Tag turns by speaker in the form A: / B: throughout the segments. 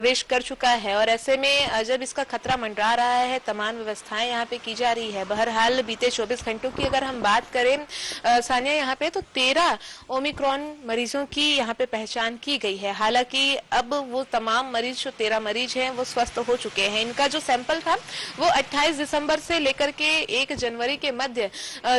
A: प्रवेश कर चुका है और ऐसे में जब इसका खतरा मंडरा रहा है, तमाम व्यवस्थाएं यहाँ पे की जा रही है। बहरहाल बीते 24 घंटों की अगर हम बात करें सानिया, यहाँ पे तो 13 ओमिक्रॉन मरीजों की यहाँ पे पहचान की गई है। हालांकि अब वो तमाम मरीज, जो 13 मरीज हैं, वो स्वस्थ हो चुके हैं। इनका जो सैंपल था वो 28 दिसंबर से लेकर के 1 जनवरी के मध्य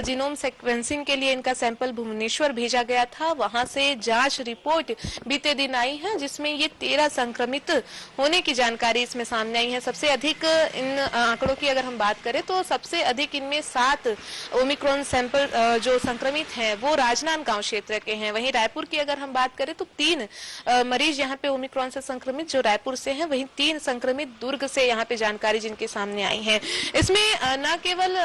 A: जीनोम सीक्वेंसिंग के लिए इनका सैंपल भुवनेश्वर भेजा गया था। वहां से जांच रिपोर्ट बीते दिन आई है, जिसमें ये 13 संक्रमित होने की जानकारी इसमें सामने आई है। सबसे अधिक इन आंकड़ों की अगर हम बात करें तो सबसे अधिक इनमें 7 ओमिक्रॉन सैंपल जो संक्रमित हैं वो राजनांदगांव क्षेत्र के हैं। वहीं रायपुर की अगर हम बात करें तो 3 मरीज यहाँ पे ओमिक्रॉन से संक्रमित जो रायपुर से हैं, वहीं 3 संक्रमित दुर्ग से यहाँ पे जानकारी जिनके सामने आई है। इसमें न केवल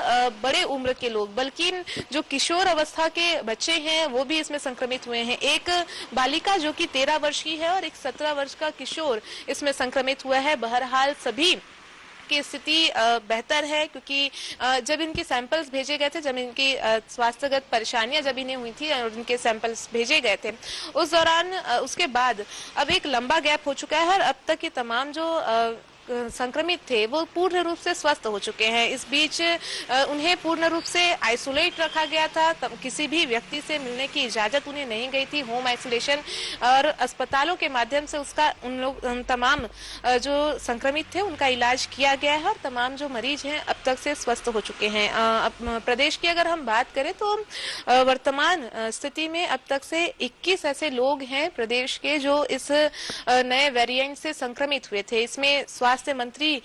A: बड़े उम्र के लोग बल्कि जो किशोर अवस्था के बच्चे हैं वो भी इसमें संक्रमित हुए हैं। एक बालिका जो कि 13 वर्ष की है और एक 17 वर्ष का किशोर इसमें संक्रमित हुआ है। बहरहाल सभी की स्थिति बेहतर है, क्योंकि जब इनके सैंपल्स भेजे गए थे, जब इनकी स्वास्थ्यगत परेशानियां जब इन्हें हुई थी और इनके सैंपल्स भेजे गए थे, उस दौरान उसके बाद अब एक लंबा गैप हो चुका है और अब तक ये तमाम जो संक्रमित थे वो पूर्ण रूप से स्वस्थ हो चुके हैं। इस बीच उन्हें पूर्ण रूप से आइसोलेट रखा गया था। किसी भी व्यक्ति से मिलने की इजाजत उन्हें नहीं गई थी। होम आइसोलेशन और अस्पतालों के माध्यम से उसका उन तमाम जो संक्रमित थे उनका इलाज किया गया है और तमाम जो मरीज हैं अब तक से स्वस्थ हो चुके हैं। अब प्रदेश की अगर हम बात करें तो वर्तमान स्थिति में अब तक से 21 ऐसे लोग हैं प्रदेश के जो इस नए वेरिएंट से संक्रमित हुए थे। इसमें स्वास्थ्य मंत्री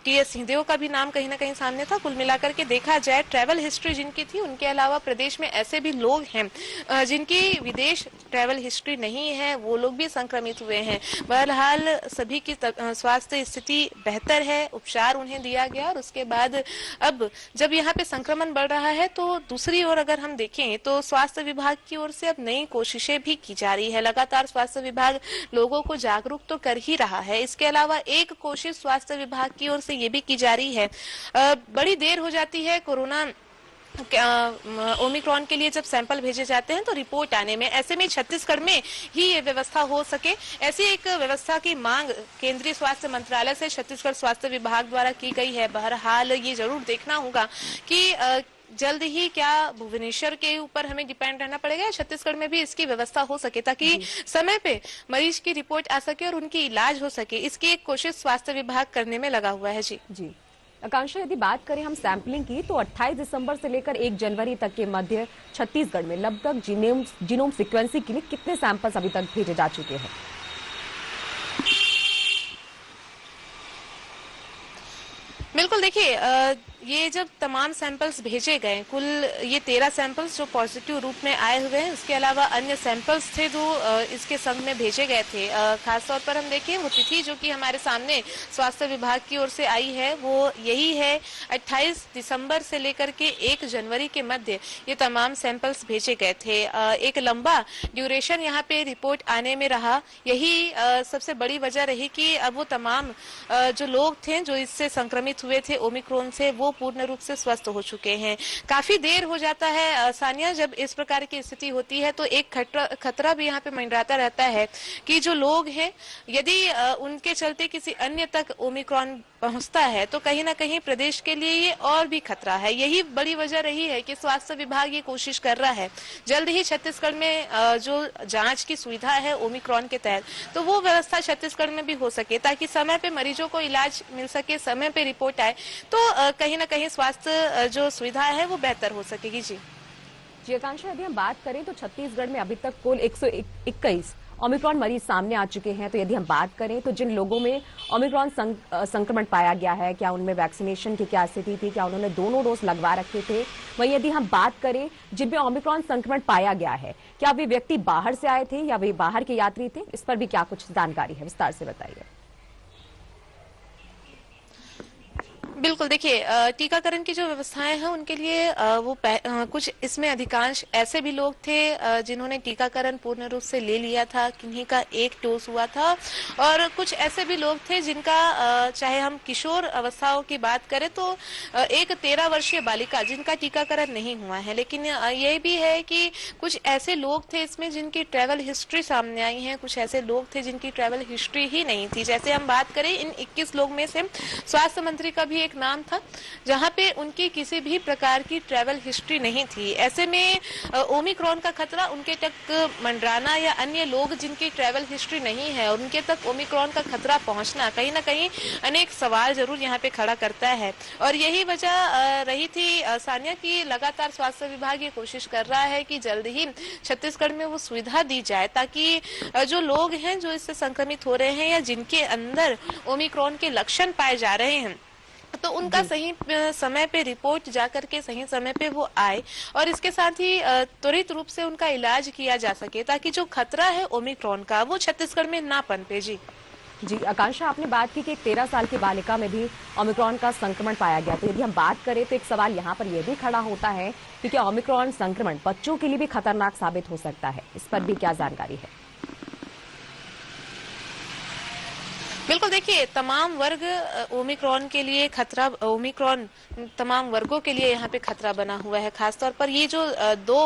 A: टीएस सिंहदेव का भी नाम कहीं ना कहीं सामने था। कुल मिलाकर के देखा जाए, ट्रैवल हिस्ट्री जिनकी थी, उनके अलावा प्रदेश में ऐसे भी लोग हैं जिनकी विदेश ट्रैवल हिस्ट्री नहीं है, वो लोग भी संक्रमित हुए हैं। बहरहाल सभी की स्वास्थ्य स्थिति बेहतर है, उपचार उन्हें दिया गया और उसके बाद अब जब यहाँ पे संक्रमण बढ़ रहा है तो दूसरी ओर अगर हम देखें तो स्वास्थ्य विभाग की ओर से अब नई कोशिशें भी की जा रही है। लगातार स्वास्थ्य विभाग लोगों को जागरूक तो कर ही रहा है। इसके अलावा एक कोशिश स्वास्थ्य विभाग की ओर से ये भी की जा रही है, बड़ी देर हो जाती है कोरोना ओमिक्रॉन के लिए जब सैंपल भेजे जाते हैं तो रिपोर्ट आने में, ऐसे में छत्तीसगढ़ में ही ये व्यवस्था हो सके, ऐसी एक व्यवस्था की मांग केंद्रीय स्वास्थ्य मंत्रालय से छत्तीसगढ़ स्वास्थ्य विभाग द्वारा की गई है। बहरहाल ये जरूर देखना होगा कि जल्द ही क्या भुवनेश्वर के ऊपर हमें डिपेंड रहना पड़ेगा, छत्तीसगढ़ में भी इसकी व्यवस्था हो सके ताकि समय पे मरीज की रिपोर्ट आ सके और उनकी इलाज हो सके। इसकी एक कोशिश स्वास्थ्य विभाग करने में लगा हुआ है। जी
B: आकांक्षा, यदि बात करें हम सैंपलिंग की तो 28 दिसंबर से लेकर 1 जनवरी तक के मध्य छत्तीसगढ़ में लगभग जीनोम सीक्वेंसिंग के लिए कितने सैंपल्स अभी तक भेजे जा चुके हैं?
A: बिल्कुल, देखिए ये जब तमाम सैंपल्स भेजे गए, कुल ये 13 सैंपल्स जो पॉजिटिव रूप में आए हुए हैं, इसके अलावा अन्य सैंपल्स थे जो इसके संग में भेजे गए थे। खासतौर पर हम देखें वो तिथि जो कि हमारे सामने स्वास्थ्य विभाग की ओर से आई है वो यही है, 28 दिसंबर से लेकर के 1 जनवरी के मध्य ये तमाम सैंपल्स भेजे गए थे। एक लंबा ड्यूरेशन यहाँ पे रिपोर्ट आने में रहा, यही सबसे बड़ी वजह रही कि अब वो तमाम जो लोग थे जो इससे संक्रमित हुए थे ओमिक्रॉन से, वो पूर्ण रूप से स्वस्थ हो चुके हैं। काफी देर हो जाता है सानिया, जब इस प्रकार की स्थिति होती है तो एक खतरा भी यहाँ पे मंडराता रहता है कि जो लोग हैं यदि उनके चलते किसी अन्य तक ओमिक्रॉन पहुंचता है तो कहीं ना कहीं प्रदेश के लिए ये और भी खतरा है। यही बड़ी वजह रही है कि स्वास्थ्य विभाग ये कोशिश कर रहा है जल्द ही छत्तीसगढ़ में जो जांच की सुविधा है ओमिक्रॉन के तहत, तो वो व्यवस्था छत्तीसगढ़ में भी हो सके ताकि समय पे मरीजों को इलाज मिल सके, समय पे रिपोर्ट आए तो कहीं ना कहीं स्वास्थ्य जो सुविधा है वो बेहतर हो सकेगी।
B: जी आकांक्षा, यदि हम बात करें तो छत्तीसगढ़ में अभी तक कुल 121 ओमिक्रॉन मरीज सामने आ चुके हैं। तो यदि हम बात करें तो जिन लोगों में ओमिक्रॉन संक्रमण पाया गया है, क्या उनमें वैक्सीनेशन की क्या स्थिति थी, क्या उन्होंने दोनों डोज लगवा रखे थे? वहीं यदि हम बात करें जिनमें ओमिक्रॉन संक्रमण पाया गया है, क्या वे व्यक्ति बाहर से आए थे या वे बाहर के यात्री थे? इस पर भी क्या कुछ जानकारी है, विस्तार से बताइए।
A: बिल्कुल, देखिए टीकाकरण की जो व्यवस्थाएं हैं उनके लिए कुछ इसमें अधिकांश ऐसे भी लोग थे जिन्होंने टीकाकरण पूर्ण रूप से ले लिया था, किन्हीं का एक डोज हुआ था, और कुछ ऐसे भी लोग थे जिनका चाहे हम किशोर अवस्थाओं की बात करें तो एक 13 वर्षीय बालिका जिनका टीकाकरण नहीं हुआ है। लेकिन ये भी है कि कुछ ऐसे लोग थे इसमें जिनकी ट्रैवल हिस्ट्री सामने आई है, कुछ ऐसे लोग थे जिनकी ट्रैवल हिस्ट्री ही नहीं थी। जैसे हम बात करें इन 21 लोग में से स्वास्थ्य मंत्री का भी एक नाम था जहां पे उनकी किसी भी प्रकार की ट्रैवल हिस्ट्री नहीं थी। ऐसे में ओमिक्रॉन का खतरा उनके तक मंडराना या अन्य लोग जिनकी ट्रैवल हिस्ट्री नहीं है और उनके तक ओमिक्रॉन का खतरा पहुंचना कहीं ना कहीं अनेक सवाल जरूर यहाँ पे खड़ा करता है। और यही वजह रही थी सानिया की लगातार स्वास्थ्य विभाग ये कोशिश कर रहा है कि जल्द ही छत्तीसगढ़ में वो सुविधा दी जाए ताकि जो लोग हैं जो इससे संक्रमित हो रहे हैं या जिनके अंदर ओमिक्रॉन के लक्षण पाए जा रहे हैं तो उनका सही समय पे रिपोर्ट जाकर के सही समय पे वो आए और इसके साथ ही त्वरित रूप से उनका इलाज किया जा सके ताकि जो खतरा है ओमिक्रॉन का वो छत्तीसगढ़ में ना पनपे।
B: जी आकांक्षा, आपने बात की कि एक 13 साल की बालिका में भी ओमिक्रॉन का संक्रमण पाया गया। तो यदि हम बात करें तो एक सवाल यहाँ पर यह भी खड़ा होता है कि क्या ओमिक्रॉन संक्रमण बच्चों के लिए भी खतरनाक साबित हो सकता है? इस पर भी क्या जानकारी है?
A: बिल्कुल, देखिए तमाम वर्ग ओमिक्रॉन के लिए खतरा, ओमिक्रॉन तमाम वर्गों के लिए यहाँ पे खतरा बना हुआ है। खासतौर पर ये जो दो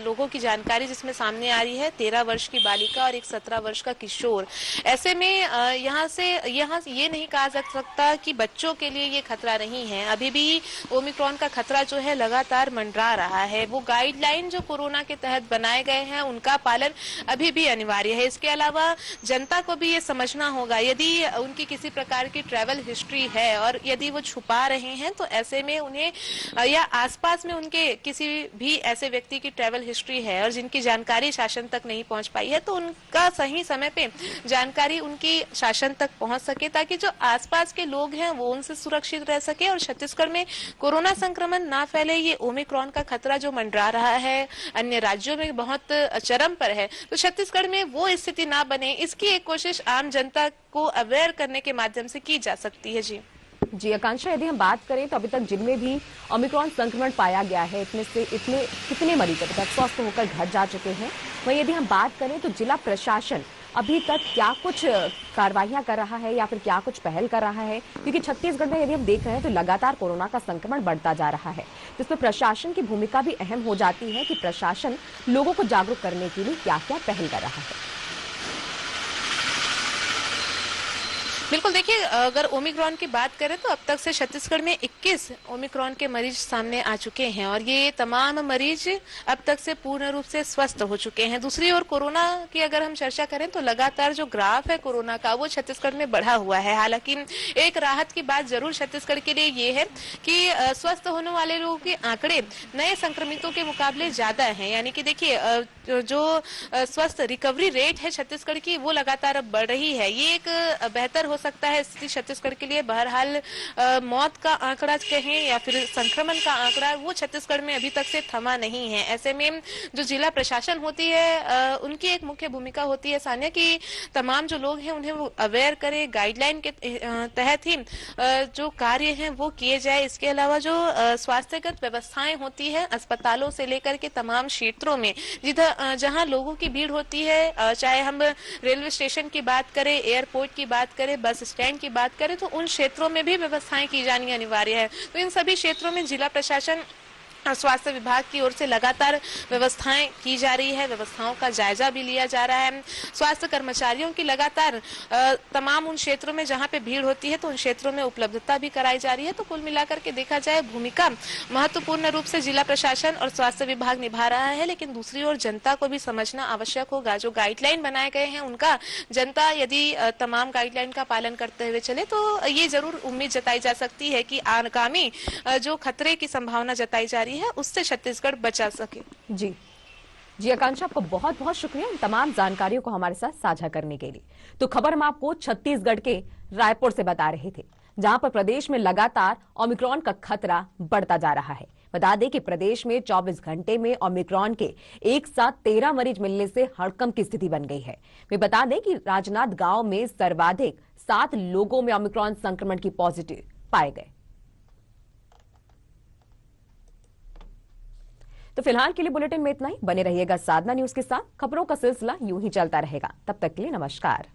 A: लोगों की जानकारी जिसमें सामने आ रही है, 13 वर्ष की बालिका और एक 17 वर्ष का किशोर। ऐसे में यहाँ ये नहीं कहा जा सकता कि बच्चों के लिए ये खतरा नहीं है। अभी भी ओमिक्रॉन का खतरा जो है लगातार मंडरा रहा है। वो गाइडलाइन जो कोरोना के तहत बनाए गए हैं उनका पालन अभी भी अनिवार्य है। इसके अलावा जनता को भी ये समझना होगा यदि उनकी किसी प्रकार की ट्रैवल हिस्ट्री है और यदि वो छुपा रहे हैं तो ऐसे में उन्हें या आसपास में उनके किसी भी ऐसे व्यक्ति की ट्रैवल हिस्ट्री है और जिनकी जानकारी शासन तक नहीं पहुंच पाई है तो उनका सही समय पे जानकारी उनकी शासन तक पहुंच सके ताकि जो आसपास के लोग हैं वो उनसे सुरक्षित रह सके और छत्तीसगढ़ में कोरोना संक्रमण ना फैले। ये ओमिक्रॉन का खतरा जो मंडरा रहा है अन्य राज्यों में बहुत चरम पर है, तो छत्तीसगढ़ में वो स्थिति ना बने इसकी एक कोशिश आम जनता को अवेयर करने के माध्यम से की जा सकती है।
B: जी आकांक्षा, यदि हम बात करें तो अभी तक जिनमें भी ओमिक्रॉन संक्रमण पाया गया है इतने कितने मरीज अभी तक स्वस्थ होकर घर जा चुके हैं? वहीं यदि हम बात करें तो जिला प्रशासन अभी तक क्या कुछ कार्रवाइयां कर रहा है या फिर क्या कुछ पहल कर रहा है? क्योंकि छत्तीसगढ़ में यदि हम देख रहे हैं तो लगातार कोरोना का संक्रमण बढ़ता जा रहा है, जिसमें प्रशासन की भूमिका भी अहम हो जाती है कि प्रशासन लोगों को जागरूक करने के लिए क्या क्या पहल कर रहा है।
A: बिल्कुल, देखिए अगर ओमिक्रॉन की बात करें तो अब तक से छत्तीसगढ़ में 21 ओमिक्रॉन के मरीज सामने आ चुके हैं और ये तमाम मरीज अब तक से पूर्ण रूप से स्वस्थ हो चुके हैं। दूसरी ओर कोरोना की अगर हम चर्चा करें तो लगातार जो ग्राफ है कोरोना का वो छत्तीसगढ़ में बढ़ा हुआ है। हालांकि एक राहत की बात जरूर छत्तीसगढ़ के लिए ये है कि स्वस्थ होने वाले लोगों के आंकड़े नए संक्रमितों के मुकाबले ज्यादा है। यानी कि देखिए जो स्वस्थ रिकवरी रेट है छत्तीसगढ़ की वो लगातार अब बढ़ रही है। ये एक बेहतर हो सकता है स्थिति छत्तीसगढ़ के लिए। बहरहाल मौत का आंकड़ा कहें या फिर संक्रमण का आंकड़ा वो छत्तीसगढ़ में अभी तक से थमा नहीं है। ऐसे में जो जिला प्रशासन होती है उनकी एक मुख्य भूमिका होती है सानिया की तमाम जो लोग हैं उन्हें वो अवेयर करे, गाइडलाइन के तहत ही जो कार्य हैं वो किए जाए। इसके अलावा जो स्वास्थ्यगत व्यवस्थाएं होती है अस्पतालों से लेकर के तमाम क्षेत्रों में जहां लोगों की भीड़ होती है, चाहे हम रेलवे स्टेशन की बात करें, एयरपोर्ट की बात करें, बस स्टैंड की बात करें, तो उन क्षेत्रों में भी व्यवस्थाएं की जानी अनिवार्य है। तो इन सभी क्षेत्रों में जिला प्रशासन स्वास्थ्य विभाग की ओर से लगातार व्यवस्थाएं की जा रही है, व्यवस्थाओं का जायजा भी लिया जा रहा है। स्वास्थ्य कर्मचारियों की लगातार तमाम उन क्षेत्रों में जहां पे भीड़ होती है तो उन क्षेत्रों में उपलब्धता भी कराई जा रही है। तो कुल मिलाकर के देखा जाए भूमिका महत्वपूर्ण रूप से जिला प्रशासन और स्वास्थ्य विभाग निभा रहा है, लेकिन दूसरी ओर जनता को भी समझना आवश्यक होगा। जो गाइडलाइन बनाए गए हैं उनका जनता यदि तमाम गाइडलाइन का पालन करते हुए चले तो ये जरूर उम्मीद जताई जा सकती है कि आगामी जो खतरे की संभावना जताई जा रही है उससे छत्तीसगढ़ बचा सके।
B: जी आकांक्षा, आपको बहुत बहुत शुक्रिया इन तमाम जानकारियों को हमारे साथ साझा करने के लिए। तो खबर हम आपको छत्तीसगढ़ के रायपुर से बता रहे थे, जहां पर प्रदेश में लगातार ओमिक्रॉन का खतरा बढ़ता जा रहा है। बता दें कि प्रदेश में 24 घंटे में ओमिक्रॉन के एक साथ 13 मरीज मिलने से हड़कंप की स्थिति बन गई है। वे बता दें कि राजनांदगांव में सर्वाधिक 7 लोगों में ओमिक्रॉन संक्रमण की पॉजिटिव पाए गए। तो फिलहाल के लिए बुलेटिन में इतना ही। बने रहिएगा साधना न्यूज के साथ। खबरों का सिलसिला यूं ही चलता रहेगा। तब तक के लिए नमस्कार।